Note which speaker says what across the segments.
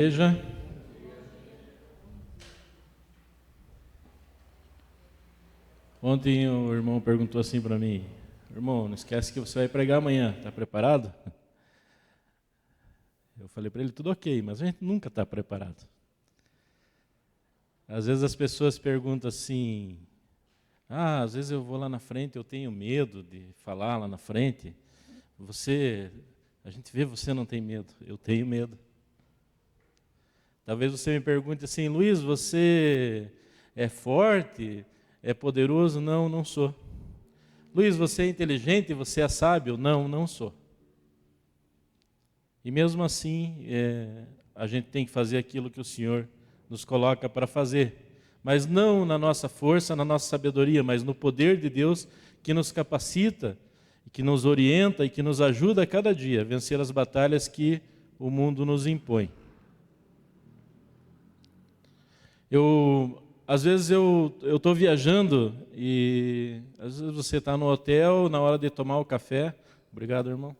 Speaker 1: Igreja. Ontem o irmão perguntou assim para mim: irmão, não esquece que você vai pregar amanhã, está preparado? Eu falei para ele: tudo ok, mas a gente nunca está preparado. Às vezes as pessoas perguntam assim: às vezes eu vou lá na frente, eu tenho medo de falar lá na frente. A gente vê, você não tem medo. Eu tenho medo. Talvez você me pergunte assim: Luiz, você é forte, é poderoso? Não, não sou. Luiz, você é inteligente, você é sábio? Não, não sou. E mesmo assim, a gente tem que fazer aquilo que o Senhor nos coloca para fazer. Mas não na nossa força, na nossa sabedoria, mas no poder de Deus que nos capacita, que nos orienta e que nos ajuda a cada dia a vencer as batalhas que o mundo nos impõe. Às vezes eu estou viajando e às vezes você está no hotel, na hora de tomar o café. Obrigado, irmão.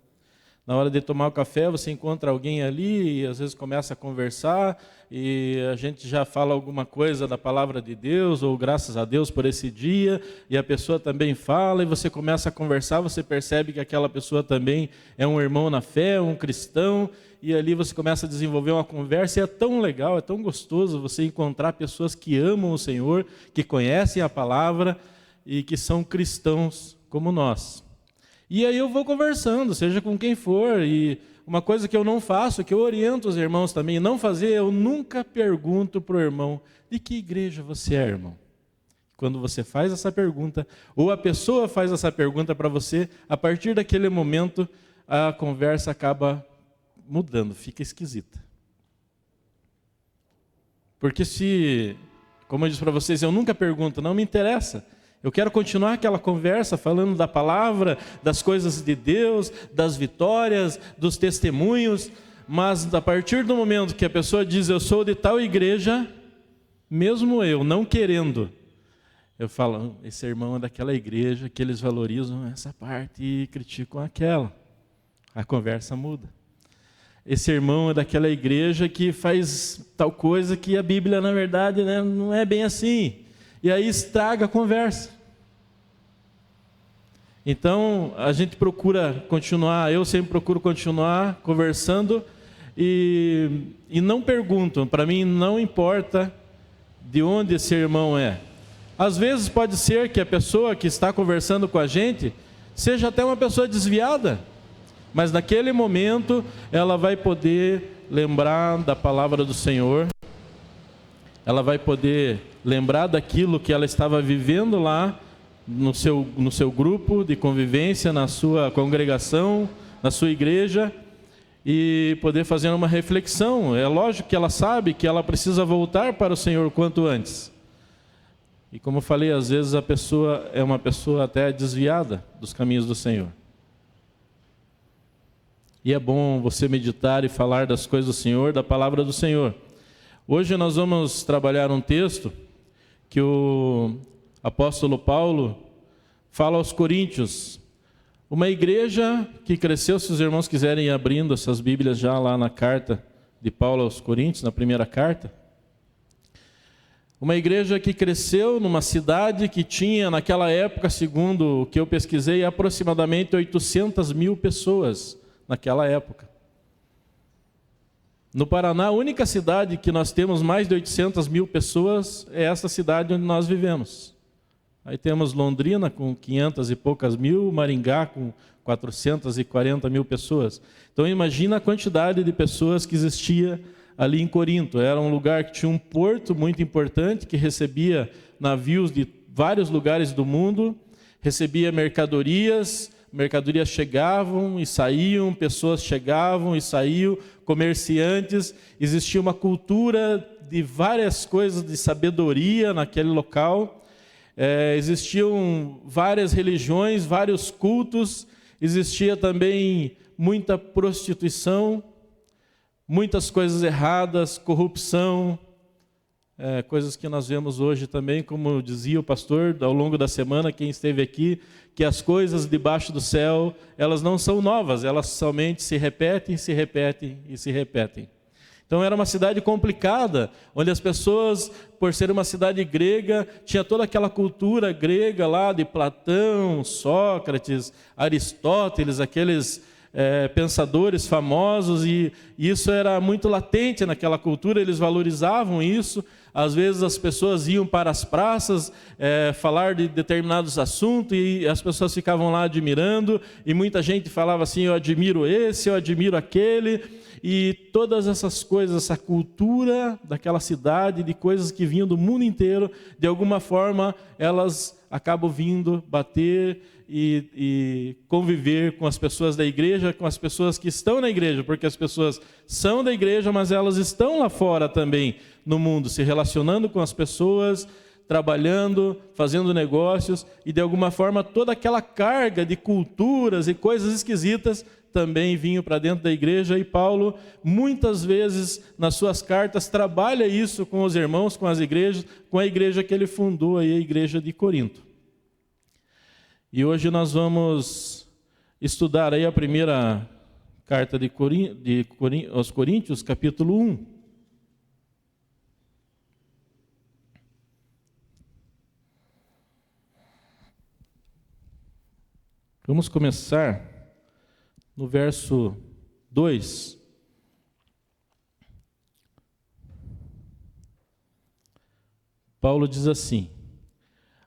Speaker 1: Na hora de tomar o café, você encontra alguém ali e às vezes começa a conversar e a gente já fala alguma coisa da palavra de Deus ou graças a Deus por esse dia, e a pessoa também fala e você começa a conversar, você percebe que aquela pessoa também é um irmão na fé, um cristão, e ali você começa a desenvolver uma conversa e é tão legal, é tão gostoso você encontrar pessoas que amam o Senhor, que conhecem a palavra e que são cristãos como nós. E aí eu vou conversando, seja com quem for, e uma coisa que eu não faço, que eu oriento os irmãos também não fazer, eu nunca pergunto para o irmão: de que igreja você é, irmão? Quando você faz essa pergunta, ou a pessoa faz essa pergunta para você, a partir daquele momento a conversa acaba mudando, fica esquisita. Porque como eu disse para vocês, eu nunca pergunto, não me interessa. Eu quero continuar aquela conversa falando da palavra, das coisas de Deus, das vitórias, dos testemunhos, mas a partir do momento que a pessoa diz: eu sou de tal igreja, mesmo eu não querendo, eu falo: esse irmão é daquela igreja que eles valorizam essa parte e criticam aquela. A conversa muda. Esse irmão é daquela igreja que faz tal coisa que a Bíblia, na verdade, né, não é bem assim. E aí estraga a conversa. Então, a gente procura continuar, eu sempre procuro continuar conversando e não pergunto, para mim não importa de onde esse irmão é. Às vezes pode ser que a pessoa que está conversando com a gente seja até uma pessoa desviada, mas naquele momento ela vai poder lembrar da palavra do Senhor, ela vai poder lembrar daquilo que ela estava vivendo lá no seu grupo de convivência, na sua congregação, na sua igreja, e poder fazer uma reflexão. É lógico que ela sabe que ela precisa voltar para o Senhor quanto antes. E como eu falei, às vezes a pessoa é uma pessoa até desviada dos caminhos do Senhor. E é bom você meditar e falar das coisas do Senhor, da palavra do Senhor. Hoje nós vamos trabalhar um texto que o apóstolo Paulo fala aos Coríntios. Uma igreja que cresceu, se os irmãos quiserem ir abrindo essas Bíblias já lá na carta de Paulo aos Coríntios, na primeira carta. Uma igreja que cresceu numa cidade que tinha, naquela época, segundo o que eu pesquisei, aproximadamente 800 mil pessoas naquela época. No Paraná, a única cidade que nós temos mais de 800 mil pessoas é essa cidade onde nós vivemos. Aí temos Londrina com 500 e poucas mil, Maringá com 440 mil pessoas. Então imagina a quantidade de pessoas que existia ali em Corinto. Era um lugar que tinha um porto muito importante, que recebia navios de vários lugares do mundo, recebia mercadorias chegavam e saíam, pessoas chegavam e saíam, comerciantes. Existia uma cultura de várias coisas de sabedoria naquele local. Existiam várias religiões, vários cultos. Existia também muita prostituição, muitas coisas erradas, corrupção, coisas que nós vemos hoje também, como dizia o pastor ao longo da semana, quem esteve aqui, que as coisas debaixo do céu, elas não são novas, elas somente se repetem, se repetem e se repetem. Então era uma cidade complicada, onde as pessoas, por ser uma cidade grega, tinha toda aquela cultura grega lá de Platão, Sócrates, Aristóteles, aqueles pensadores famosos, e isso era muito latente naquela cultura, eles valorizavam isso. Às vezes as pessoas iam para as praças falar de determinados assuntos e as pessoas ficavam lá admirando, e muita gente falava assim: eu admiro esse, eu admiro aquele. E todas essas coisas, essa cultura daquela cidade, de coisas que vinham do mundo inteiro, de alguma forma elas acabam vindo bater e conviver com as pessoas da igreja, com as pessoas que estão na igreja, porque as pessoas são da igreja, mas elas estão lá fora também no mundo, se relacionando com as pessoas, trabalhando, fazendo negócios, e de alguma forma toda aquela carga de culturas e coisas esquisitas também vinham para dentro da igreja. E Paulo, muitas vezes, nas suas cartas, trabalha isso com os irmãos, com as igrejas, com a igreja que ele fundou, aí, a igreja de Corinto. E hoje nós vamos estudar aí a primeira carta aos Coríntios, capítulo 1. Vamos começar no verso 2. Paulo diz assim: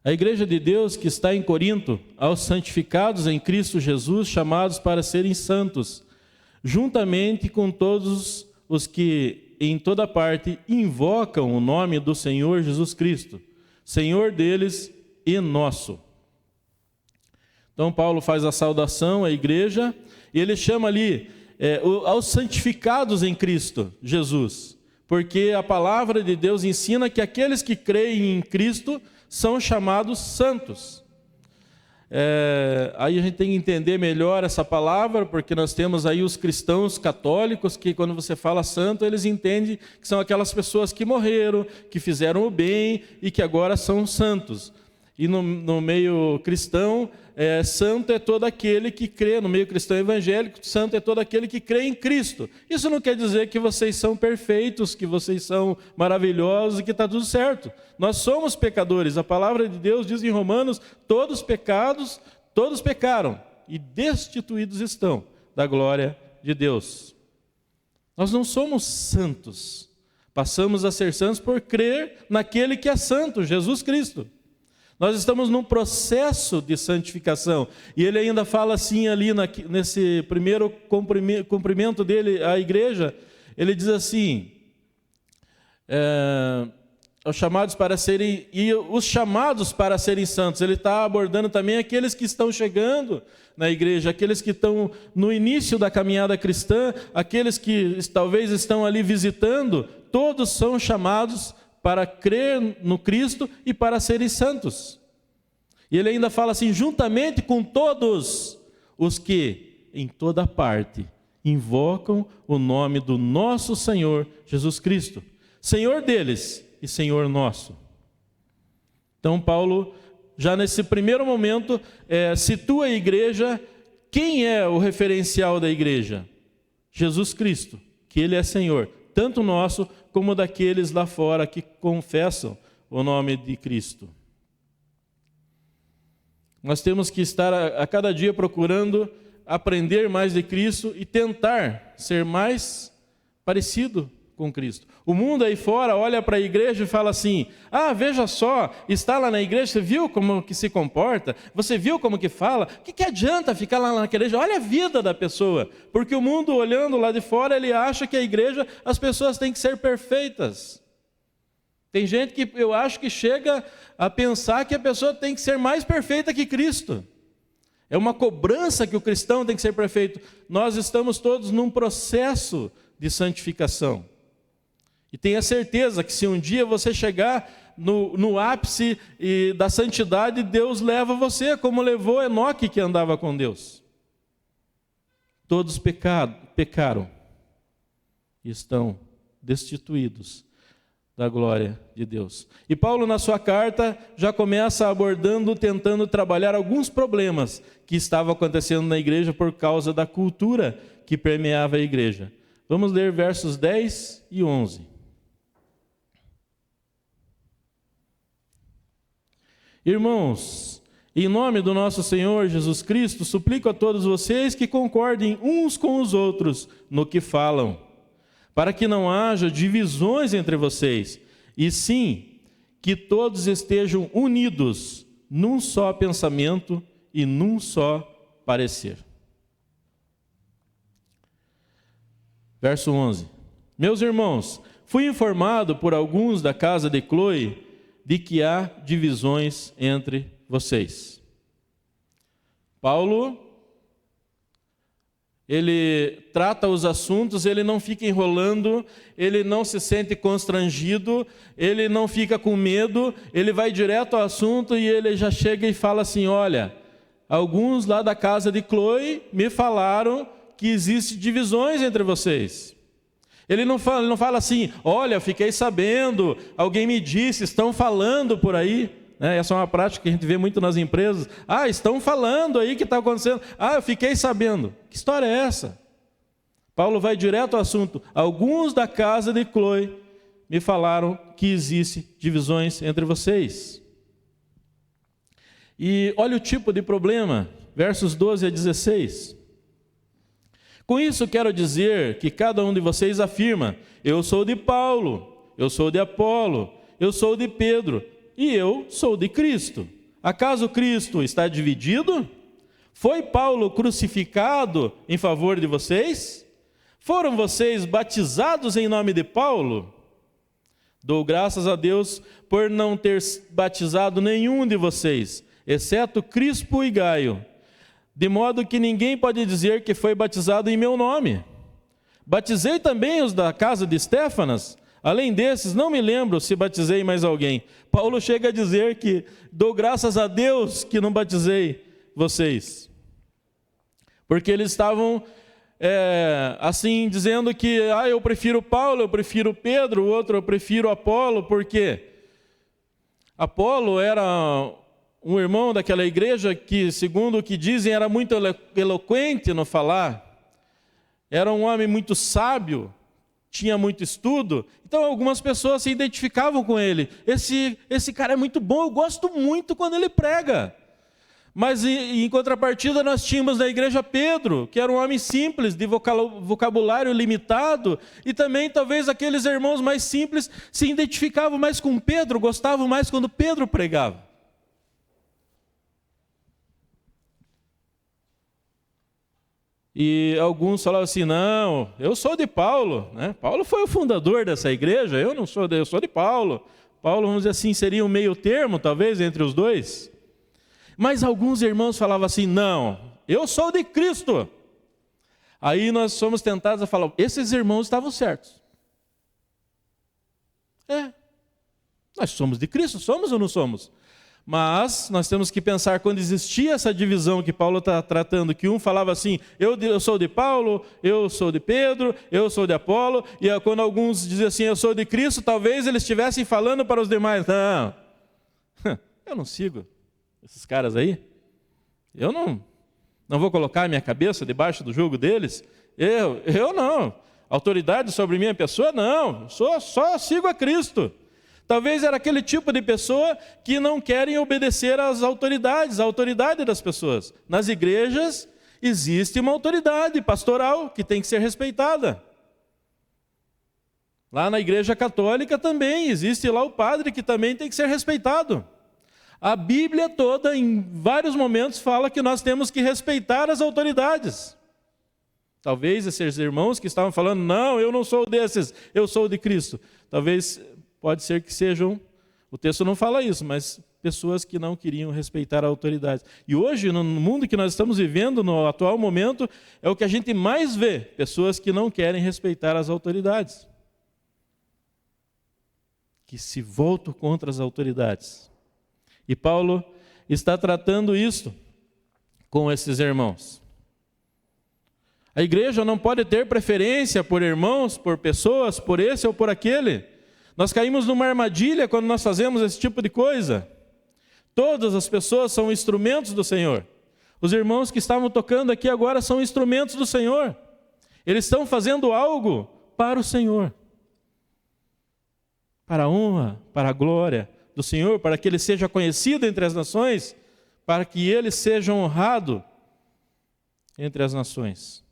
Speaker 1: a igreja de Deus que está em Corinto, aos santificados em Cristo Jesus, chamados para serem santos, juntamente com todos os que em toda parte invocam o nome do Senhor Jesus Cristo, Senhor deles e nosso. Então Paulo faz a saudação à igreja, e ele chama ali aos santificados em Cristo Jesus, porque a palavra de Deus ensina que aqueles que creem em Cristo são chamados santos. Aí a gente tem que entender melhor essa palavra, porque nós temos aí os cristãos católicos, que quando você fala santo, eles entendem que são aquelas pessoas que morreram, que fizeram o bem e que agora são santos. E no meio cristão, santo é todo aquele que crê, no meio cristão evangélico, santo é todo aquele que crê em Cristo. Isso não quer dizer que vocês são perfeitos, que vocês são maravilhosos e que está tudo certo. Nós somos pecadores. A palavra de Deus diz em Romanos: todos pecaram e destituídos estão da glória de Deus. Nós não somos santos. Passamos a ser santos por crer naquele que é santo, Jesus Cristo. Nós estamos num processo de santificação. E ele ainda fala assim ali nesse primeiro cumprimento dele à igreja, ele diz assim: os chamados para serem santos. Ele está abordando também aqueles que estão chegando na igreja, aqueles que estão no início da caminhada cristã, aqueles que talvez estão ali visitando. Todos são chamados para crer no Cristo e para serem santos. E ele ainda fala assim: juntamente com todos os que em toda parte invocam o nome do nosso Senhor Jesus Cristo, Senhor deles e Senhor nosso. Então Paulo, já nesse primeiro momento, situa a igreja. Quem é o referencial da igreja? Jesus Cristo, que Ele é Senhor, tanto nosso como daqueles lá fora que confessam o nome de Cristo. Nós temos que estar a cada dia procurando aprender mais de Cristo e tentar ser mais parecido com Cristo. O mundo aí fora olha para a igreja e fala assim: veja só, está lá na igreja, você viu como que se comporta? Você viu como que fala? O que adianta ficar lá naquela igreja? Olha a vida da pessoa. Porque o mundo, olhando lá de fora, ele acha que a igreja, as pessoas têm que ser perfeitas. Tem gente que eu acho que chega a pensar que a pessoa tem que ser mais perfeita que Cristo. É uma cobrança que o cristão tem que ser perfeito. Nós estamos todos num processo de santificação. E tenha certeza que se um dia você chegar no ápice da santidade, Deus leva você, como levou Enoque, que andava com Deus. Todos pecaram e estão destituídos da glória de Deus. E Paulo, na sua carta, já começa abordando, tentando trabalhar alguns problemas que estavam acontecendo na igreja por causa da cultura que permeava a igreja. Vamos ler versos 10 e 11. Irmãos, em nome do nosso Senhor Jesus Cristo, suplico a todos vocês que concordem uns com os outros no que falam, para que não haja divisões entre vocês, e sim que todos estejam unidos num só pensamento e num só parecer. Verso 11. Meus irmãos, fui informado por alguns da casa de Cloe de que há divisões entre vocês. Paulo, ele trata os assuntos, ele não fica enrolando, ele não se sente constrangido, ele não fica com medo, ele vai direto ao assunto e ele já chega e fala assim: olha, alguns lá da casa de Cloe me falaram que existem divisões entre vocês. Ele não fala assim: olha, fiquei sabendo, alguém me disse, estão falando por aí. Essa é uma prática que a gente vê muito nas empresas. Ah, estão falando aí que está acontecendo. Ah, eu fiquei sabendo. Que história é essa? Paulo vai direto ao assunto. Alguns da casa de Cloe me falaram que existem divisões entre vocês. E olha o tipo de problema, versos 12 a 16. Com isso quero dizer que cada um de vocês afirma: eu sou de Paulo, eu sou de Apolo, eu sou de Pedro e eu sou de Cristo. Acaso Cristo está dividido? Foi Paulo crucificado em favor de vocês? Foram vocês batizados em nome de Paulo? Dou graças a Deus por não ter batizado nenhum de vocês, exceto Crispo e Gaio, de modo que ninguém pode dizer que foi batizado em meu nome. Batizei também os da casa de Estéfanas. Além desses, não me lembro se batizei mais alguém. Paulo chega a dizer que dou graças a Deus que não batizei vocês. Porque eles estavam assim dizendo que eu prefiro Paulo, eu prefiro Pedro, o outro eu prefiro Apolo. Por quê? Apolo era um irmão daquela igreja que, segundo o que dizem, era muito eloquente no falar. Era um homem muito sábio, tinha muito estudo. Então algumas pessoas se identificavam com ele. Esse cara é muito bom, eu gosto muito quando ele prega. Mas em contrapartida nós tínhamos na igreja Pedro, que era um homem simples, de vocabulário limitado. E também talvez aqueles irmãos mais simples se identificavam mais com Pedro, gostavam mais quando Pedro pregava. E alguns falavam assim: não, eu sou de Paulo, né? Paulo foi o fundador dessa igreja, eu sou de Paulo. Paulo, vamos dizer assim, seria um meio termo, talvez, entre os dois. Mas alguns irmãos falavam assim: não, eu sou de Cristo. Aí nós fomos tentados a falar: esses irmãos estavam certos. Nós somos de Cristo, somos ou não somos? Mas nós temos que pensar, quando existia essa divisão que Paulo está tratando, que um falava assim: eu sou de Paulo, eu sou de Pedro, eu sou de Apolo, e quando alguns diziam assim: eu sou de Cristo, talvez eles estivessem falando para os demais: não, eu não sigo esses caras aí, eu não vou colocar minha cabeça debaixo do jugo deles, eu não, autoridade sobre minha pessoa não, só sigo a Cristo. Talvez era aquele tipo de pessoa que não querem obedecer às autoridades, à autoridade das pessoas. Nas igrejas existe uma autoridade pastoral que tem que ser respeitada. Lá na igreja católica também existe lá o padre que também tem que ser respeitado. A Bíblia toda, em vários momentos, fala que nós temos que respeitar as autoridades. Talvez esses irmãos que estavam falando: não, eu não sou desses, eu sou de Cristo. Talvez... pode ser que sejam, o texto não fala isso, mas pessoas que não queriam respeitar a autoridade. E hoje, no mundo que nós estamos vivendo, no atual momento, é o que a gente mais vê: pessoas que não querem respeitar as autoridades, que se voltam contra as autoridades. E Paulo está tratando isso com esses irmãos. A igreja não pode ter preferência por irmãos, por pessoas, por esse ou por aquele. Nós caímos numa armadilha quando nós fazemos esse tipo de coisa. Todas as pessoas são instrumentos do Senhor. Os irmãos que estavam tocando aqui agora são instrumentos do Senhor. Eles estão fazendo algo para o Senhor, para a honra, para a glória do Senhor, para que Ele seja conhecido entre as nações, para que Ele seja honrado entre as nações.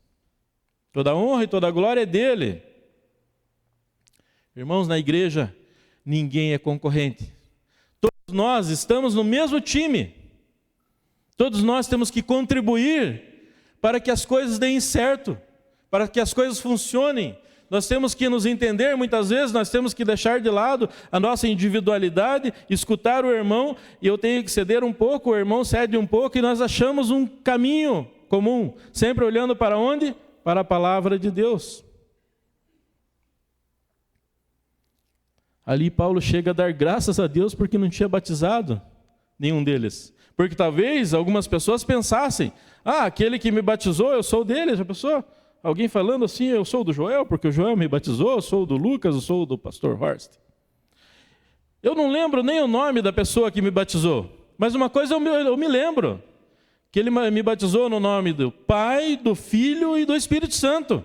Speaker 1: Toda a honra e toda a glória é dEle. Irmãos, na igreja, ninguém é concorrente. Todos nós estamos no mesmo time. Todos nós temos que contribuir para que as coisas deem certo, para que as coisas funcionem. Nós temos que nos entender, muitas vezes nós temos que deixar de lado a nossa individualidade, escutar o irmão, e eu tenho que ceder um pouco, o irmão cede um pouco, e nós achamos um caminho comum, sempre olhando para onde? Para a palavra de Deus. Ali Paulo chega a dar graças a Deus porque não tinha batizado nenhum deles. Porque talvez algumas pessoas pensassem, aquele que me batizou, eu sou dele. Já pensou? Alguém falando assim, eu sou do Joel, porque o Joel me batizou, eu sou do Lucas, eu sou do pastor Horst. Eu não lembro nem o nome da pessoa que me batizou, mas uma coisa eu me lembro, que ele me batizou no nome do Pai, do Filho e do Espírito Santo.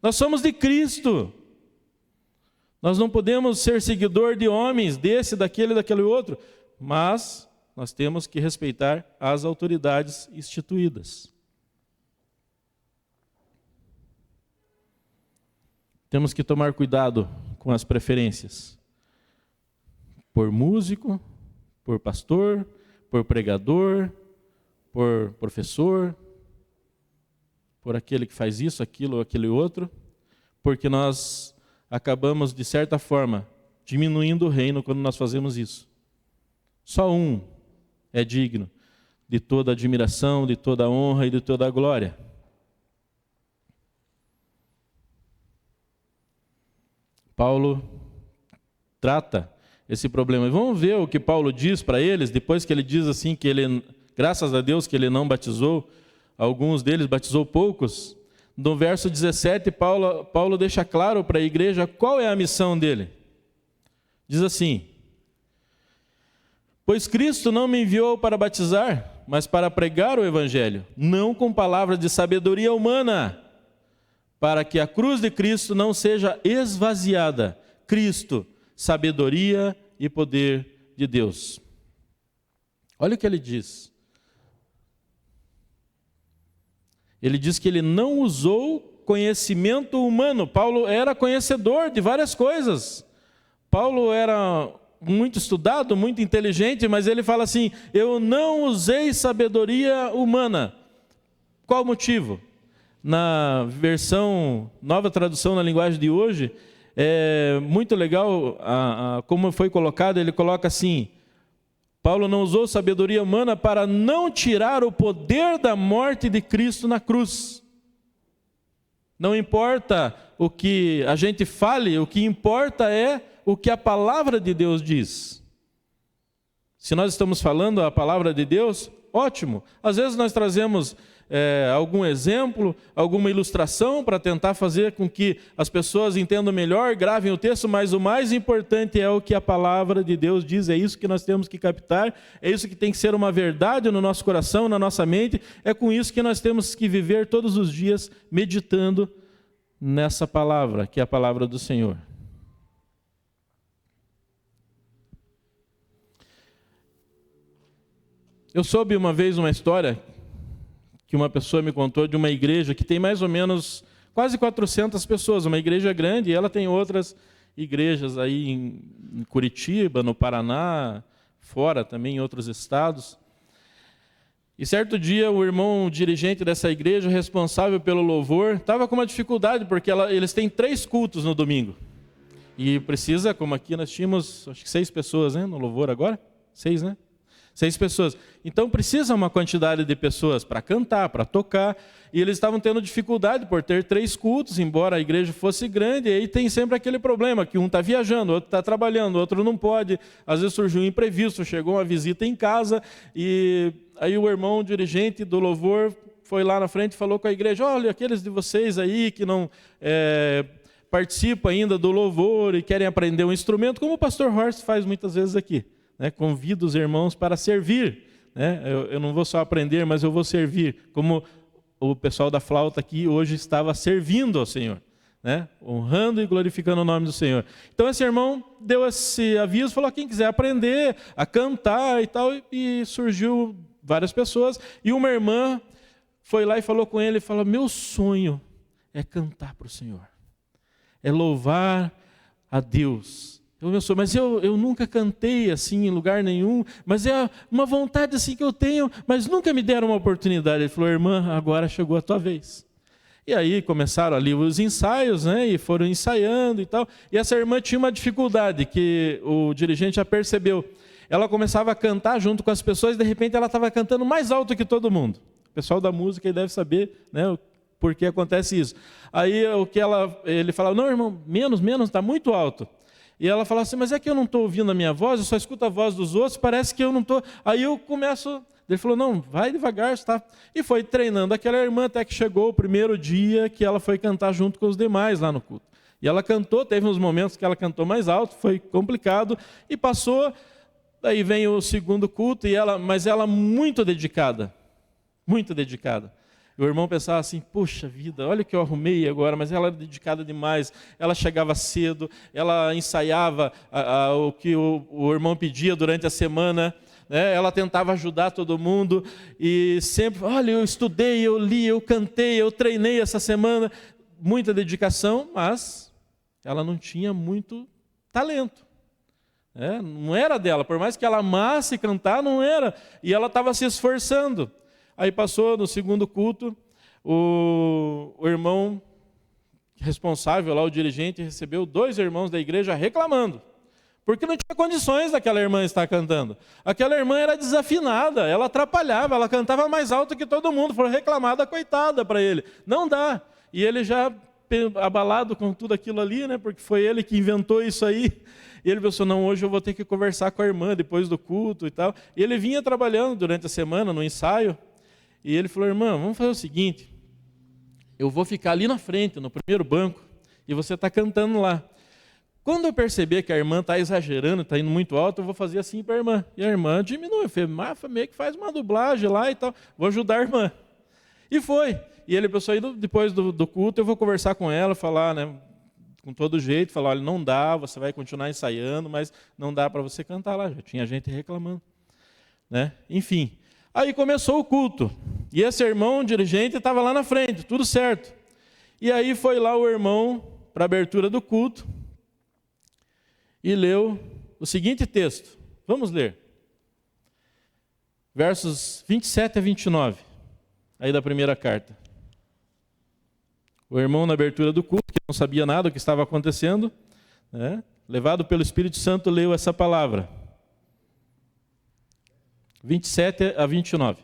Speaker 1: Nós somos de Cristo. Nós não podemos ser seguidor de homens, desse, daquele outro, mas nós temos que respeitar as autoridades instituídas. Temos que tomar cuidado com as preferências. Por músico, por pastor, por pregador, por professor, por aquele que faz isso, aquilo ou aquele outro, porque nós acabamos, de certa forma, diminuindo o reino quando nós fazemos isso. Só um é digno de toda admiração, de toda honra e de toda glória. Paulo trata esse problema. E vamos ver o que Paulo diz para eles, depois que ele diz assim que ele, graças a Deus que ele não batizou, alguns deles batizou poucos. No verso 17, Paulo deixa claro para a igreja qual é a missão dele. Diz assim: pois Cristo não me enviou para batizar, mas para pregar o evangelho, não com palavras de sabedoria humana, para que a cruz de Cristo não seja esvaziada. Cristo, sabedoria e poder de Deus. Olha o que ele diz. Ele diz que ele não usou conhecimento humano. Paulo era conhecedor de várias coisas. Paulo era muito estudado, muito inteligente, mas ele fala assim: eu não usei sabedoria humana. Qual o motivo? Na versão, nova tradução na linguagem de hoje, é muito legal como foi colocado. Ele coloca assim: Paulo não usou sabedoria humana para não tirar o poder da morte de Cristo na cruz. Não importa o que a gente fale, o que importa é o que a palavra de Deus diz. Se nós estamos falando a palavra de Deus, ótimo. Às vezes nós trazemos algum exemplo, alguma ilustração para tentar fazer com que as pessoas entendam melhor, gravem o texto, mas o mais importante é o que a palavra de Deus diz. É isso que nós temos que captar, é isso que tem que ser uma verdade no nosso coração, na nossa mente. É com isso que nós temos que viver todos os dias meditando nessa palavra, que é a palavra do Senhor. Eu soube uma vez uma história que uma pessoa me contou de uma igreja que tem mais ou menos quase 400 pessoas, uma igreja grande, e ela tem outras igrejas aí em Curitiba, no Paraná, fora também em outros estados. E certo dia o irmão dirigente dessa igreja, responsável pelo louvor, estava com uma dificuldade, porque eles têm 3 cultos no domingo. E precisa, como aqui nós tínhamos, acho que 6 pessoas, né, no louvor agora? 6, né? 6 pessoas. Então precisa uma quantidade de pessoas para cantar, para tocar, e eles estavam tendo dificuldade por ter 3 cultos, embora a igreja fosse grande, e aí tem sempre aquele problema, que um está viajando, o outro está trabalhando, o outro não pode, às vezes surgiu um imprevisto, chegou uma visita em casa, e aí o irmão dirigente do louvor foi lá na frente e falou com a igreja: olha, aqueles de vocês aí que não participam ainda do louvor e querem aprender um instrumento, como o pastor Horst faz muitas vezes aqui. Convido os irmãos para servir. Eu não vou só aprender, mas eu vou servir. Como o pessoal da flauta aqui hoje estava servindo ao Senhor, né? Honrando e glorificando o nome do Senhor. Então esse irmão deu esse aviso, falou: quem quiser aprender a cantar e tal, e surgiu várias pessoas, e uma irmã foi lá e falou com ele, falou: meu sonho é cantar para o Senhor, é louvar a Deus. Mas eu nunca cantei assim em lugar nenhum, mas é uma vontade assim que eu tenho, mas nunca me deram uma oportunidade. Ele falou: irmã, agora chegou a tua vez. E aí começaram ali os ensaios, né? E foram ensaiando e tal. E essa irmã tinha uma dificuldade que o dirigente já percebeu. Ela começava a cantar junto com as pessoas e de repente ela estava cantando mais alto que todo mundo. O pessoal da música aí deve saber, né, por que acontece isso. Aí ele falava: não, irmão, menos, está muito alto. E ela falava assim: mas é que eu não estou ouvindo a minha voz, eu só escuto a voz dos outros, parece que eu não estou. Aí eu começo. Ele falou: não, vai devagar, tá? E foi treinando aquela irmã até que chegou o primeiro dia que ela foi cantar junto com os demais lá no culto. E ela cantou, teve uns momentos que ela cantou mais alto, foi complicado, e passou. Daí vem o segundo culto, mas ela muito dedicada. Muito dedicada. O irmão pensava assim: puxa vida, olha o que eu arrumei agora, mas ela era dedicada demais, ela chegava cedo, ela ensaiava o que o irmão pedia durante a semana, né? Ela tentava ajudar todo mundo, e sempre: olha, eu estudei, eu li, eu cantei, eu treinei essa semana, muita dedicação, mas ela não tinha muito talento. Não era dela, por mais que ela amasse cantar, não era, e ela estava se esforçando. Aí passou no segundo culto, o irmão responsável lá, o dirigente, recebeu 2 irmãos da igreja reclamando, porque não tinha condições daquela irmã estar cantando. Aquela irmã era desafinada, ela atrapalhava, ela cantava mais alto que todo mundo, foi reclamada, coitada para ele. Não dá. E ele já abalado com tudo aquilo ali, né, porque foi ele que inventou isso aí. E ele pensou: não, hoje eu vou ter que conversar com a irmã depois do culto e tal. E ele vinha trabalhando durante a semana no ensaio. E ele falou: irmã, vamos fazer o seguinte, eu vou ficar ali na frente, no primeiro banco, e você está cantando lá. Quando eu perceber que a irmã está exagerando, está indo muito alto, eu vou fazer assim para a irmã. E a irmã diminui, meio que faz uma dublagem lá e tal, vou ajudar a irmã. E foi. E ele pensou: aí depois do culto eu vou conversar com ela, falar, né, com todo jeito, falar: olha, não dá, você vai continuar ensaiando, mas não dá para você cantar lá, já tinha gente reclamando, né? Enfim. Aí começou o culto, e esse irmão dirigente estava lá na frente, tudo certo. E aí foi lá o irmão para a abertura do culto e leu o seguinte texto. Vamos ler. Versos 27 a 29, aí da primeira carta. O irmão na abertura do culto, que não sabia nada do que estava acontecendo, né, levado pelo Espírito Santo, leu essa palavra. 27 a 29.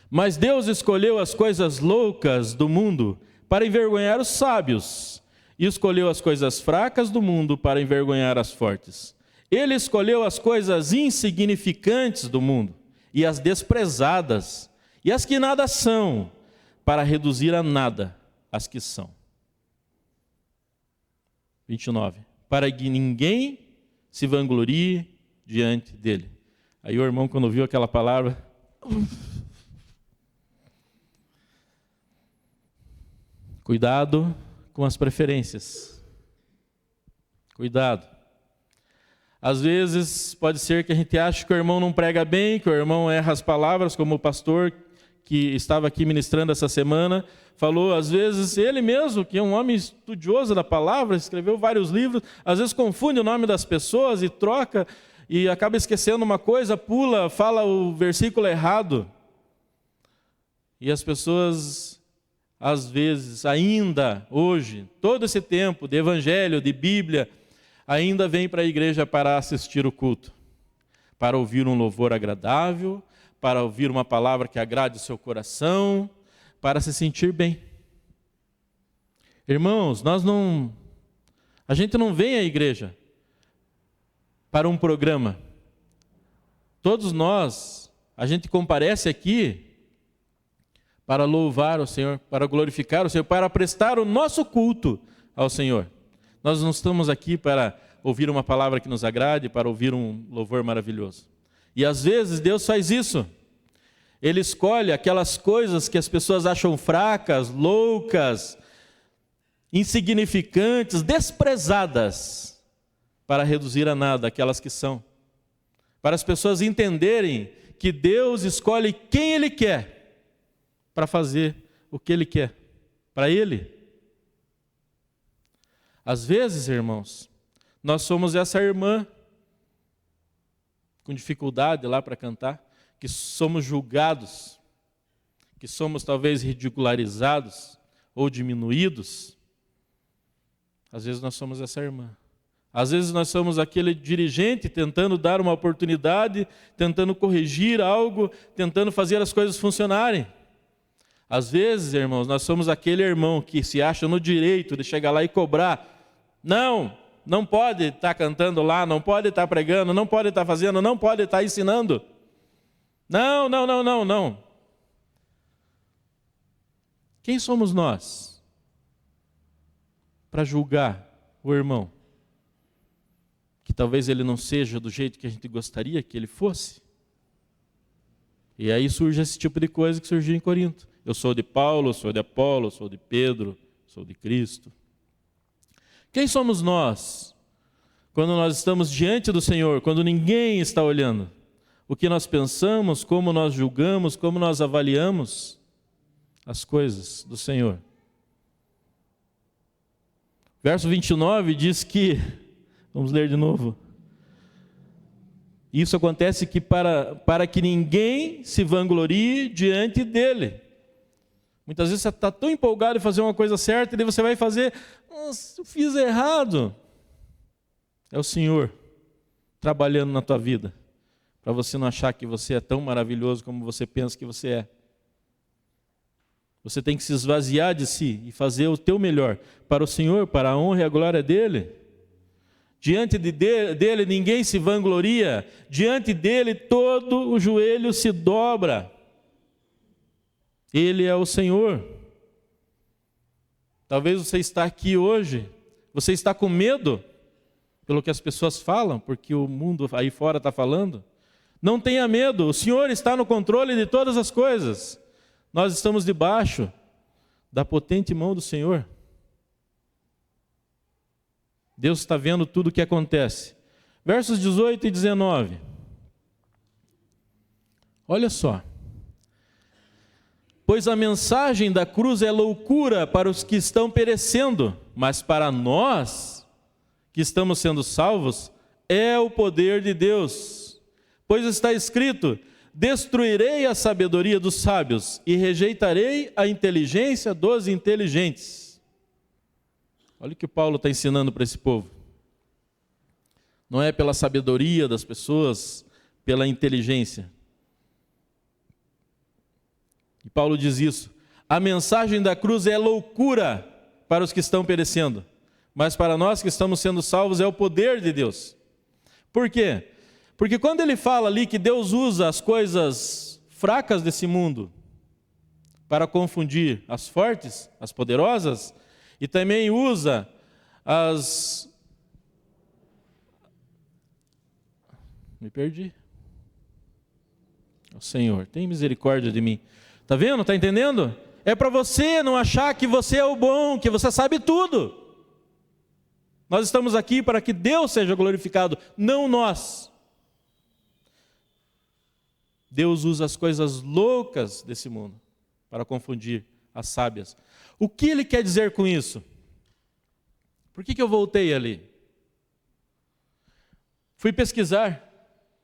Speaker 1: Mas Deus escolheu as coisas loucas do mundo para envergonhar os sábios, e escolheu as coisas fracas do mundo para envergonhar as fortes. Ele escolheu as coisas insignificantes do mundo, e as desprezadas, e as que nada são, para reduzir a nada as que são. 29. Para que ninguém se vanglorie diante dele. Aí o irmão, quando ouviu aquela palavra, cuidado com as preferências. Cuidado. Às vezes pode ser que a gente ache que o irmão não prega bem, que o irmão erra as palavras, como o pastor que estava aqui ministrando essa semana falou. Às vezes ele mesmo, que é um homem estudioso da palavra, escreveu vários livros, às vezes confunde o nome das pessoas e troca, e acaba esquecendo uma coisa, pula, fala o versículo errado. E as pessoas, às vezes, ainda hoje, todo esse tempo de evangelho, de Bíblia, ainda vêm para a igreja para assistir o culto, para ouvir um louvor agradável, para ouvir uma palavra que agrade o seu coração, para se sentir bem. Irmãos, a gente não vem à igreja para um programa. Todos nós, a gente comparece aqui para louvar o Senhor, para glorificar o Senhor, para prestar o nosso culto ao Senhor. Nós não estamos aqui para ouvir uma palavra que nos agrade, para ouvir um louvor maravilhoso. E às vezes Deus faz isso. Ele escolhe aquelas coisas que as pessoas acham fracas, loucas, insignificantes, desprezadas, para reduzir a nada aquelas que são. Para as pessoas entenderem que Deus escolhe quem Ele quer para fazer o que Ele quer, para Ele. Às vezes, irmãos, nós somos essa irmã com dificuldade lá para cantar, que somos julgados, que somos talvez ridicularizados ou diminuídos. Às vezes nós somos essa irmã. Às vezes nós somos aquele dirigente tentando dar uma oportunidade, tentando corrigir algo, tentando fazer as coisas funcionarem. Às vezes, irmãos, nós somos aquele irmão que se acha no direito de chegar lá e cobrar. Não pode estar cantando lá, não pode estar pregando, não pode estar fazendo, não pode estar ensinando. Não. Quem somos nós para julgar o irmão? Que talvez ele não seja do jeito que a gente gostaria que ele fosse. E aí surge esse tipo de coisa que surgiu em Corinto. Eu sou de Paulo, sou de Apolo, sou de Pedro, sou de Cristo. Quem somos nós quando nós estamos diante do Senhor, quando ninguém está olhando? O que nós pensamos, como nós julgamos, como nós avaliamos as coisas do Senhor. Verso 29 diz que, vamos ler de novo. Isso acontece que para que ninguém se vanglorie diante dele. Muitas vezes você está tão empolgado em fazer uma coisa certa, e daí você vai fazer, nossa, eu fiz errado. É o Senhor trabalhando na tua vida, para você não achar que você é tão maravilhoso como você pensa que você é. Você tem que se esvaziar de si e fazer o teu melhor para o Senhor, para a honra e a glória dEle. Diante dEle ninguém se vangloria, diante dEle todo o joelho se dobra. Ele é o Senhor. Talvez você está aqui hoje, você está com medo pelo que as pessoas falam, porque o mundo aí fora está falando. Não tenha medo, o Senhor está no controle de todas as coisas. Nós estamos debaixo da potente mão do Senhor. Deus está vendo tudo o que acontece. Versos 18 e 19. Olha só. Pois a mensagem da cruz é loucura para os que estão perecendo, mas para nós que estamos sendo salvos, é o poder de Deus. Pois está escrito: destruirei a sabedoria dos sábios e rejeitarei a inteligência dos inteligentes. Olha o que Paulo está ensinando para esse povo. Não é pela sabedoria das pessoas, pela inteligência. E Paulo diz isso. A mensagem da cruz é loucura para os que estão perecendo, mas para nós que estamos sendo salvos é o poder de Deus. Por quê? Porque quando ele fala ali que Deus usa as coisas fracas desse mundo para confundir as fortes, as poderosas, e também usa as... Me perdi. O Senhor, tem misericórdia de mim. Está vendo? Está entendendo? É para você não achar que você é o bom, que você sabe tudo. Nós estamos aqui para que Deus seja glorificado, não nós. Deus usa as coisas loucas desse mundo para confundir as sábias. O que ele quer dizer com isso? Por que eu voltei ali? Fui pesquisar.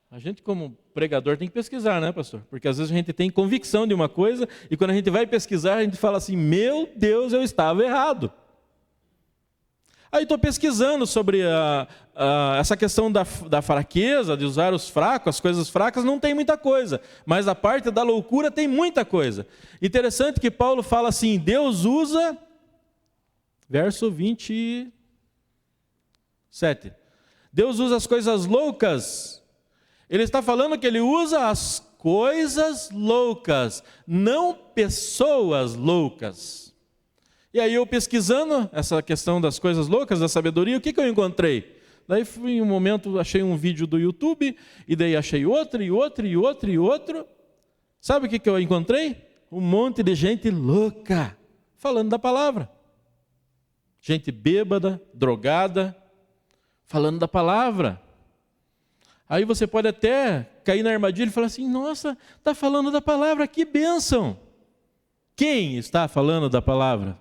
Speaker 1: A gente, como pregador, tem que pesquisar, né, pastor? Porque às vezes a gente tem convicção de uma coisa e quando a gente vai pesquisar, a gente fala assim, meu Deus, eu estava errado. Aí estou pesquisando sobre essa questão da fraqueza, de usar os fracos, as coisas fracas, não tem muita coisa. Mas a parte da loucura tem muita coisa. Interessante que Paulo fala assim, Deus usa, verso 27. Deus usa as coisas loucas. Ele está falando que ele usa as coisas loucas, não pessoas loucas. E aí eu pesquisando essa questão das coisas loucas, da sabedoria, o que eu encontrei? Daí fui em um momento, achei um vídeo do YouTube, e daí achei outro, e outro, e outro, e outro. Sabe o que eu encontrei? Um monte de gente louca, falando da palavra. Gente bêbada, drogada, falando da palavra. Aí você pode até cair na armadilha e falar assim, nossa, está falando da palavra, que bênção. Quem está falando da palavra?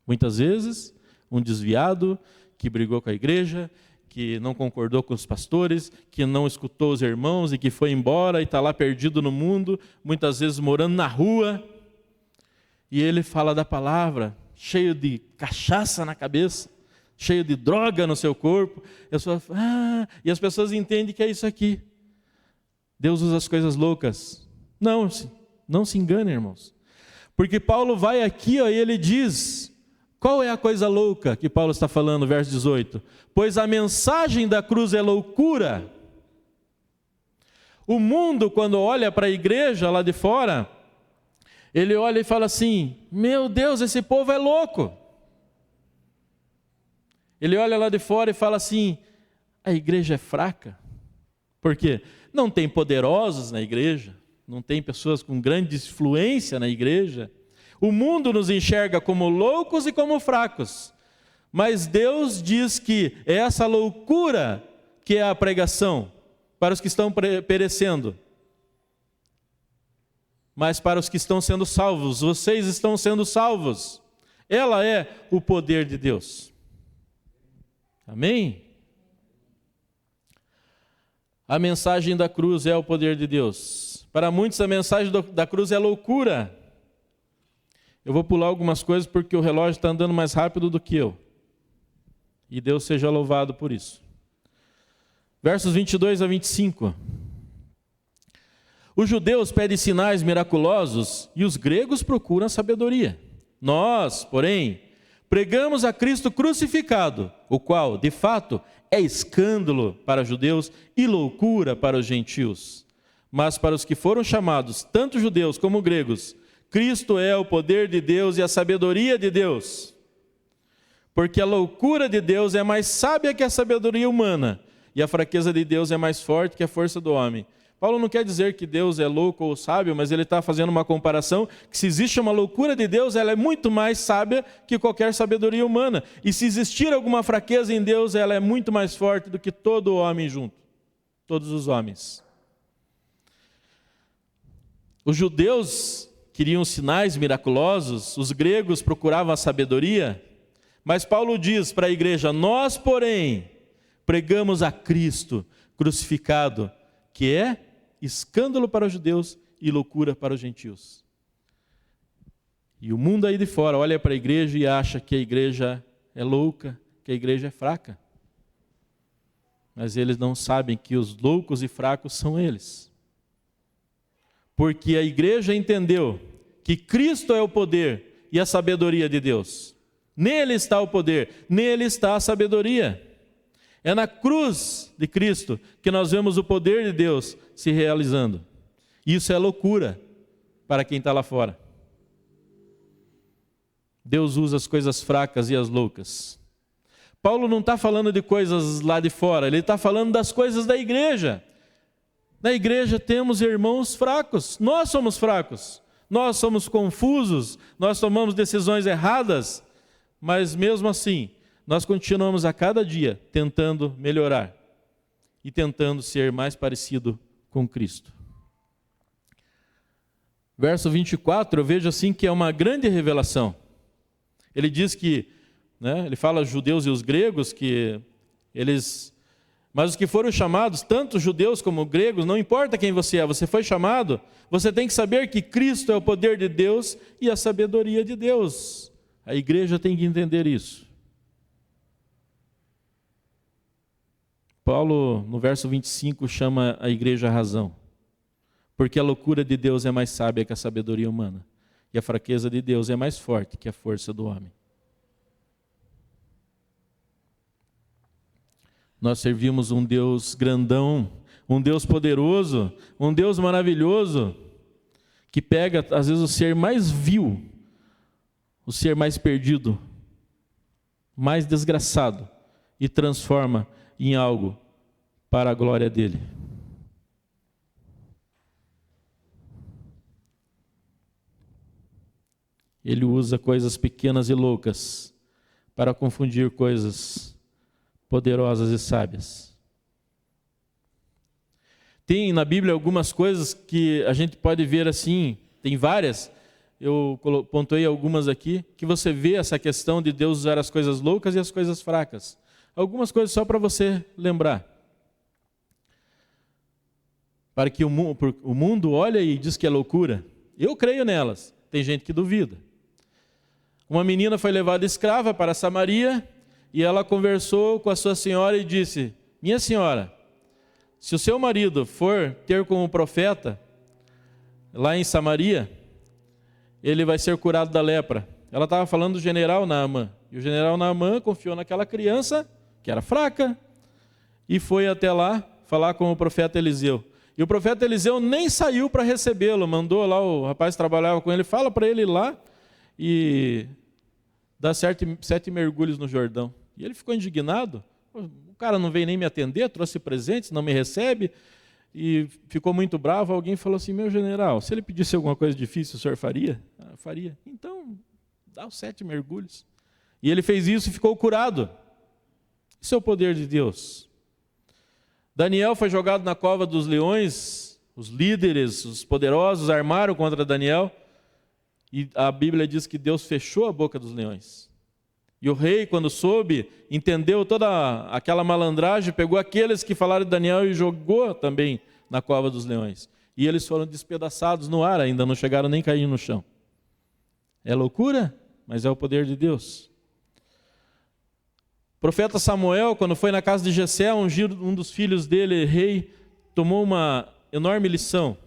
Speaker 1: Muitas vezes, um desviado que brigou com a igreja, que não concordou com os pastores, que não escutou os irmãos e que foi embora e está lá perdido no mundo, muitas vezes morando na rua. E ele fala da palavra, cheio de cachaça na cabeça, cheio de droga no seu corpo. E as pessoas entendem que é isso aqui. Deus usa as coisas loucas. Não se enganem, irmãos. Porque Paulo vai aqui e ele diz, qual é a coisa louca que Paulo está falando, verso 18? Pois a mensagem da cruz é loucura. O mundo, quando olha para a igreja lá de fora, ele olha e fala assim, meu Deus, esse povo é louco. Ele olha lá de fora e fala assim, a igreja é fraca. Por quê? Não tem poderosos na igreja, não tem pessoas com grande influência na igreja. O mundo nos enxerga como loucos e como fracos. Mas Deus diz que é essa loucura que é a pregação para os que estão perecendo. Mas para os que estão sendo salvos, vocês estão sendo salvos. Ela é o poder de Deus. Amém? A mensagem da cruz é o poder de Deus. Para muitos a mensagem da cruz é loucura. Eu vou pular algumas coisas porque o relógio está andando mais rápido do que eu. E Deus seja louvado por isso. Versos 22 a 25. Os judeus pedem sinais miraculosos e os gregos procuram sabedoria. Nós, porém, pregamos a Cristo crucificado, o qual, de fato, é escândalo para os judeus e loucura para os gentios. Mas para os que foram chamados, tanto judeus como gregos, Cristo é o poder de Deus e a sabedoria de Deus. Porque a loucura de Deus é mais sábia que a sabedoria humana, e a fraqueza de Deus é mais forte que a força do homem. Paulo não quer dizer que Deus é louco ou sábio, mas ele está fazendo uma comparação que se existe uma loucura de Deus, ela é muito mais sábia que qualquer sabedoria humana. E se existir alguma fraqueza em Deus, ela é muito mais forte do que todo homem junto, todos os homens. Os judeus queriam sinais miraculosos, os gregos procuravam a sabedoria, mas Paulo diz para a igreja, nós, porém, pregamos a Cristo crucificado, que é escândalo para os judeus e loucura para os gentios. E o mundo aí de fora olha para a igreja e acha que a igreja é louca, que a igreja é fraca. Mas eles não sabem que os loucos e fracos são eles. Porque a igreja entendeu que Cristo é o poder e a sabedoria de Deus. Nele está o poder, nele está a sabedoria. É na cruz de Cristo que nós vemos o poder de Deus se realizando. Isso é loucura para quem está lá fora. Deus usa as coisas fracas e as loucas. Paulo não está falando de coisas lá de fora, ele está falando das coisas da igreja. Na igreja temos irmãos fracos, nós somos fracos, nós somos confusos, nós tomamos decisões erradas, mas mesmo assim, nós continuamos a cada dia tentando melhorar e tentando ser mais parecido com Cristo. Verso 24, eu vejo assim que é uma grande revelação. Ele diz que, ele fala aos judeus e os gregos que mas os que foram chamados, tanto judeus como gregos, não importa quem você foi chamado, você tem que saber que Cristo é o poder de Deus e a sabedoria de Deus. A igreja tem que entender isso. Paulo, no verso 25, chama a igreja a razão. Porque a loucura de Deus é mais sábia que a sabedoria humana. E a fraqueza de Deus é mais forte que a força do homem. Nós servimos um Deus grandão, um Deus poderoso, um Deus maravilhoso, que pega, às vezes, o ser mais vil, o ser mais perdido, mais desgraçado, e transforma em algo para a glória dele. Ele usa coisas pequenas e loucas para confundir coisas poderosas e sábias. Tem na Bíblia algumas coisas que a gente pode ver assim, tem várias, eu pontuei algumas aqui, que você vê essa questão de Deus usar as coisas loucas e as coisas fracas. Algumas coisas só para você lembrar. Para que o mundo olha e diz que é loucura. Eu creio nelas, tem gente que duvida. Uma menina foi levada escrava para Samaria e ela conversou com a sua senhora e disse: minha senhora, se o seu marido for ter com o profeta lá em Samaria, ele vai ser curado da lepra. Ela estava falando do general Naamã. E o general Naamã confiou naquela criança, que era fraca, e foi até lá falar com o profeta Eliseu. E o profeta Eliseu nem saiu para recebê-lo, mandou lá, o rapaz que trabalhava com ele, fala para ele ir lá e dar 7 mergulhos no Jordão. E ele ficou indignado. O cara não veio nem me atender, trouxe presentes, não me recebe, e ficou muito bravo. Alguém falou assim: meu general, se ele pedisse alguma coisa difícil, o senhor faria? Ah, faria. Então, dá os 7 mergulhos. E ele fez isso e ficou curado. Isso é o poder de Deus. Daniel foi jogado na cova dos leões, os líderes, os poderosos armaram contra Daniel, e a Bíblia diz que Deus fechou a boca dos leões. E o rei, quando soube, entendeu toda aquela malandragem, pegou aqueles que falaram de Daniel e jogou também na cova dos leões. E eles foram despedaçados no ar, ainda não chegaram nem a cair no chão. É loucura, mas é o poder de Deus. O profeta Samuel, quando foi na casa de Jessé, ungir um dos filhos dele, rei, tomou uma enorme lição.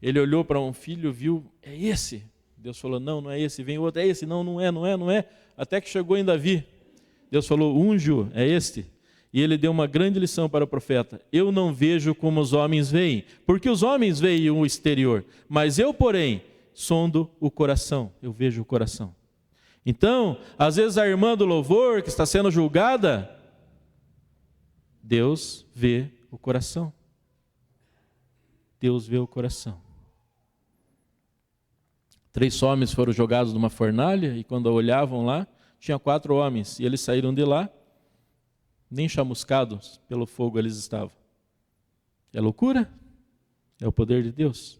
Speaker 1: Ele olhou para um filho, viu, é esse. Deus falou: não, não é esse. Vem outro, é esse. Não, não é. Até que chegou em Davi. Deus falou: unge-o, é este. E ele deu uma grande lição para o profeta: eu não vejo como os homens veem, porque os homens veem o exterior, mas eu, porém, sondo o coração, eu vejo o coração. Então, às vezes a irmã do louvor que está sendo julgada, Deus vê o coração. Deus vê o coração. 3 homens foram jogados numa fornalha e quando olhavam lá, tinha 4 homens. E eles saíram de lá, nem chamuscados pelo fogo eles estavam. É loucura? É o poder de Deus.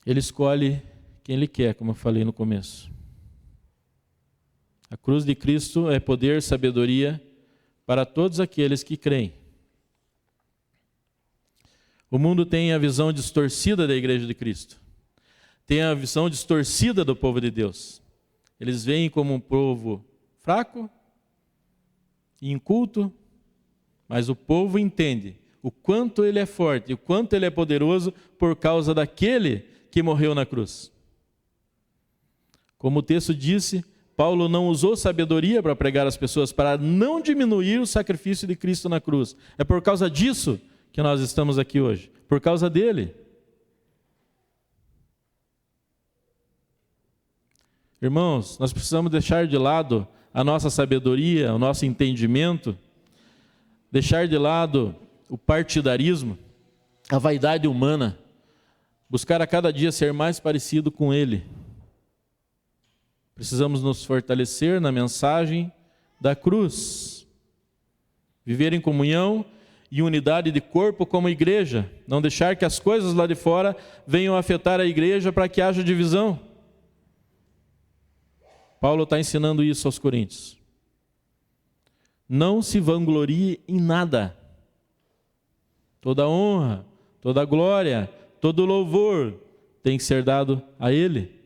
Speaker 1: Ele escolhe quem Ele quer, como eu falei no começo. A cruz de Cristo é poder e sabedoria para todos aqueles que creem. O mundo tem a visão distorcida da Igreja de Cristo. Tem a visão distorcida do povo de Deus. Eles veem como um povo fraco e inculto, mas o povo entende o quanto ele é forte, o quanto ele é poderoso por causa daquele que morreu na cruz. Como o texto disse, Paulo não usou sabedoria para pregar às pessoas, para não diminuir o sacrifício de Cristo na cruz. É por causa disso que nós estamos aqui hoje, por causa dele. Irmãos, nós precisamos deixar de lado a nossa sabedoria, o nosso entendimento, deixar de lado o partidarismo, a vaidade humana, buscar a cada dia ser mais parecido com Ele. Precisamos nos fortalecer na mensagem da cruz, viver em comunhão e unidade de corpo como igreja, não deixar que as coisas lá de fora venham afetar a igreja para que haja divisão. Paulo está ensinando isso aos coríntios. Não se vanglorie em nada. Toda honra, toda glória, todo louvor tem que ser dado a Ele,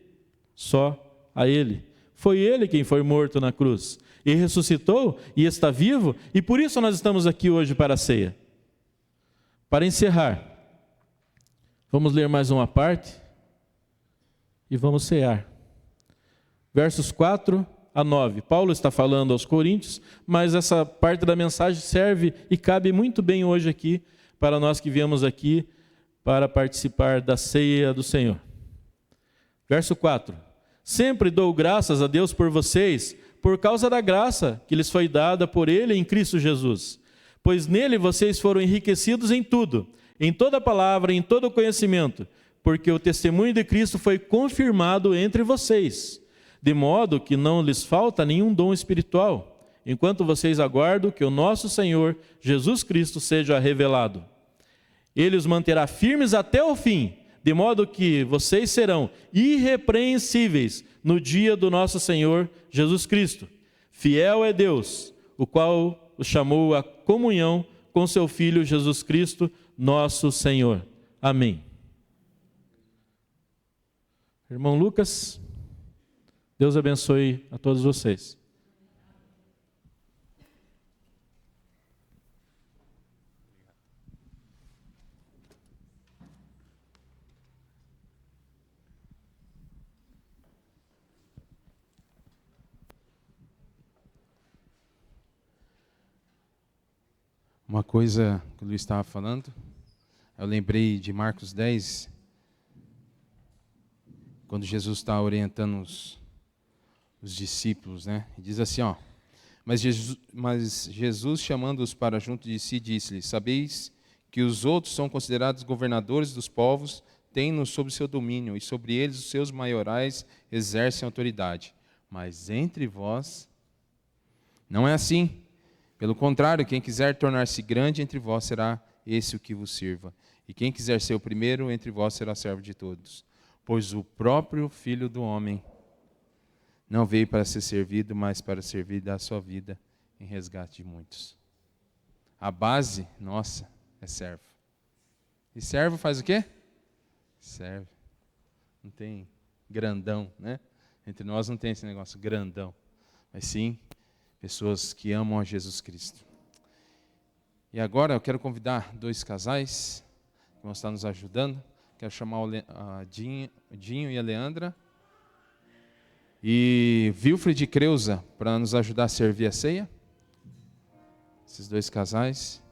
Speaker 1: só a Ele. Foi Ele quem foi morto na cruz e ressuscitou e está vivo, e por isso nós estamos aqui hoje para a ceia. Para encerrar, vamos ler mais uma parte e vamos cear. Versos 4 a 9. Paulo está falando aos coríntios, mas essa parte da mensagem serve e cabe muito bem hoje aqui, para nós que viemos aqui para participar da ceia do Senhor. Verso 4. Sempre dou graças a Deus por vocês, por causa da graça que lhes foi dada por Ele em Cristo Jesus. Pois nele vocês foram enriquecidos em tudo, em toda palavra, em todo conhecimento, porque o testemunho de Cristo foi confirmado entre vocês, de modo que não lhes falta nenhum dom espiritual, enquanto vocês aguardam que o nosso Senhor Jesus Cristo seja revelado. Ele os manterá firmes até o fim, de modo que vocês serão irrepreensíveis no dia do nosso Senhor Jesus Cristo. Fiel é Deus, o qual os chamou à comunhão com seu Filho Jesus Cristo, nosso Senhor. Amém. Irmão Lucas, Deus abençoe a todos vocês.
Speaker 2: Uma coisa que o Luiz estava falando, eu lembrei de Marcos 10, quando Jesus está orientando os discípulos, né? E diz assim, ó, mas Jesus chamando-os para junto de si, disse-lhes, sabeis que os outros são considerados governadores dos povos, têm-nos sob seu domínio, e sobre eles os seus maiorais exercem autoridade. Mas entre vós, não é assim. Pelo contrário, quem quiser tornar-se grande entre vós será esse o que vos sirva. E quem quiser ser o primeiro entre vós será servo de todos. Pois o próprio Filho do Homem não veio para ser servido, mas para servir e dar a sua vida em resgate de muitos. A base nossa é servo. E servo faz o quê? Serve. Não tem grandão, né? Entre nós não tem esse negócio grandão. Mas sim, pessoas que amam a Jesus Cristo. E agora eu quero convidar 2 casais que vão estar nos ajudando. Quero chamar o Dinho e a Leandra. E Wilfred e Creuza para nos ajudar a servir a ceia. Esses 2 casais.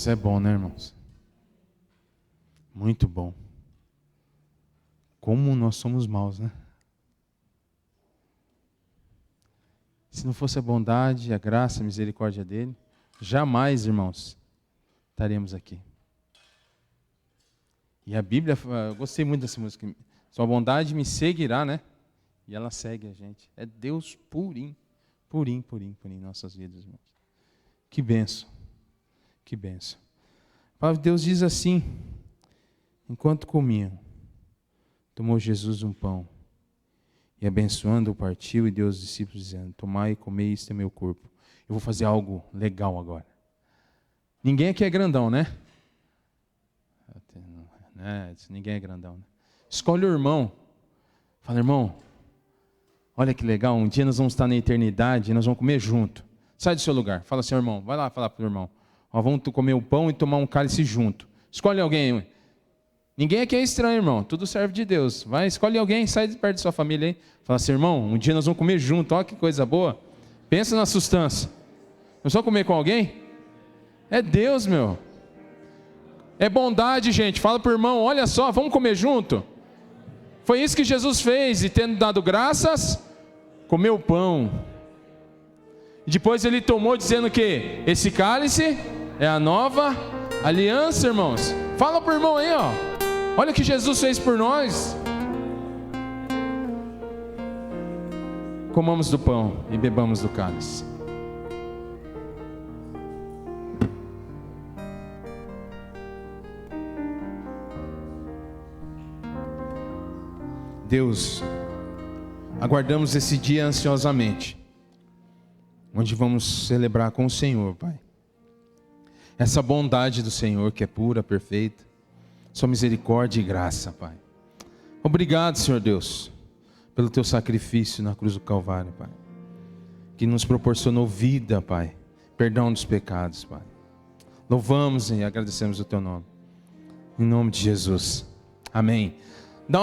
Speaker 2: Deus é bom, né, irmãos? Muito bom. Como nós somos maus, né? Se não fosse a bondade, a graça, a misericórdia dele, jamais, irmãos, estaremos aqui. E a Bíblia, eu gostei muito dessa música. Sua bondade me seguirá, né? E ela segue a gente. É Deus purinho, purinho, purinho, purinho em nossas vidas, irmãos. Que bênção. Que bênção. A palavra de Deus diz assim: enquanto comiam, tomou Jesus um pão, e abençoando-o partiu e deu aos discípulos, dizendo: tomai e comei, este é meu corpo. Eu vou fazer algo legal agora. Ninguém aqui é grandão, né? Ninguém é grandão, né? Escolhe o irmão. Fala: irmão, olha que legal, um dia nós vamos estar na eternidade e nós vamos comer junto. Sai do seu lugar. Fala assim: irmão, vai lá falar para o irmão. Ó, vamos comer o pão e tomar um cálice junto. Escolhe alguém. Ninguém aqui é estranho, irmão. Tudo serve de Deus. Vai, escolhe alguém, sai de perto da sua família aí. Fala assim: irmão, um dia nós vamos comer junto. Olha que coisa boa. Pensa na sustância. Nós vamos comer com alguém? É Deus, meu. É bondade, gente. Fala para o irmão: olha só, vamos comer junto. Foi isso que Jesus fez. E tendo dado graças, comeu o pão. E depois ele tomou, dizendo que esse cálice é a nova aliança, irmãos. Fala para o irmão aí, ó. Olha o que Jesus fez por nós. Comamos do pão e bebamos do cálice. Deus, aguardamos esse dia ansiosamente, onde vamos celebrar com o Senhor, Pai, essa bondade do Senhor que é pura, perfeita, sua misericórdia e graça, Pai. Obrigado, Senhor Deus, pelo teu sacrifício na cruz do Calvário, Pai, que nos proporcionou vida, Pai, perdão dos pecados, Pai. Louvamos e agradecemos o teu nome, em nome de Jesus, amém.